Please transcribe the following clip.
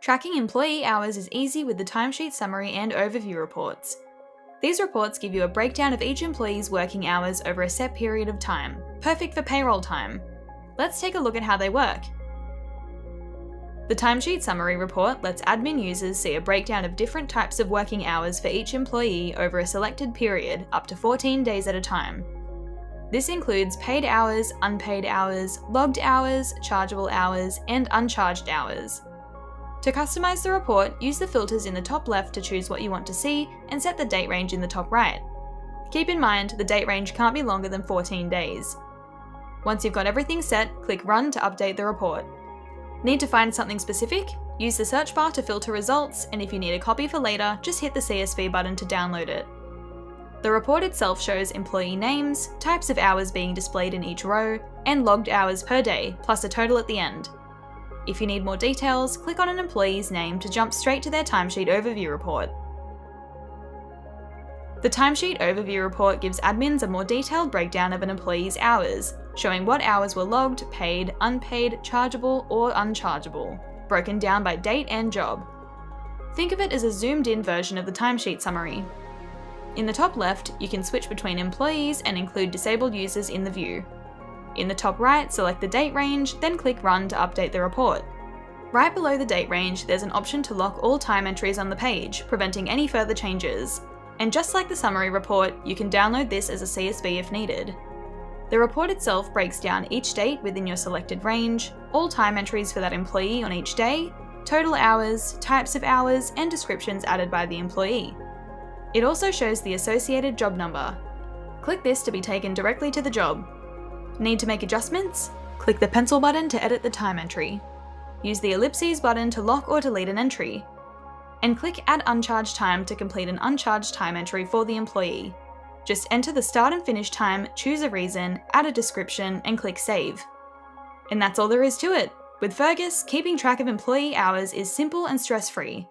Tracking employee hours is easy with the Timesheet Summary and Overview reports. These reports give you a breakdown of each employee's working hours over a set period of time, perfect for payroll time. Let's take a look at how they work. The Timesheet Summary report lets admin users see a breakdown of different types of working hours for each employee over a selected period, up to 14 days at a time. This includes paid hours, unpaid hours, logged hours, chargeable hours, and uncharged hours. To customize the report, use the filters in the top left to choose what you want to see and set the date range in the top right. Keep in mind, the date range can't be longer than 14 days. Once you've got everything set, click Run to update the report. Need to find something specific? Use the search bar to filter results, and if you need a copy for later, just hit the CSV button to download it. The report itself shows employee names, types of hours being displayed in each row, and logged hours per day, plus a total at the end. If you need more details, click on an employee's name to jump straight to their Timesheet Overview report. The Timesheet Overview report gives admins a more detailed breakdown of an employee's hours, showing what hours were logged, paid, unpaid, chargeable, or unchargeable, broken down by date and job. Think of it as a zoomed-in version of the Timesheet Summary. In the top left, you can switch between employees and include disabled users in the view. In the top right, select the date range, then click Run to update the report. Right below the date range, there's an option to lock all time entries on the page, preventing any further changes. And just like the summary report, you can download this as a CSV if needed. The report itself breaks down each date within your selected range, all time entries for that employee on each day, total hours, types of hours, and descriptions added by the employee. It also shows the associated job number. Click this to be taken directly to the job. Need to make adjustments? Click the pencil button to edit the time entry. Use the ellipses button to lock or delete an entry. And click Add Uncharged Time to complete an uncharged time entry for the employee. Just enter the start and finish time, choose a reason, add a description, and click Save. And that's all there is to it. With Fergus, keeping track of employee hours is simple and stress-free.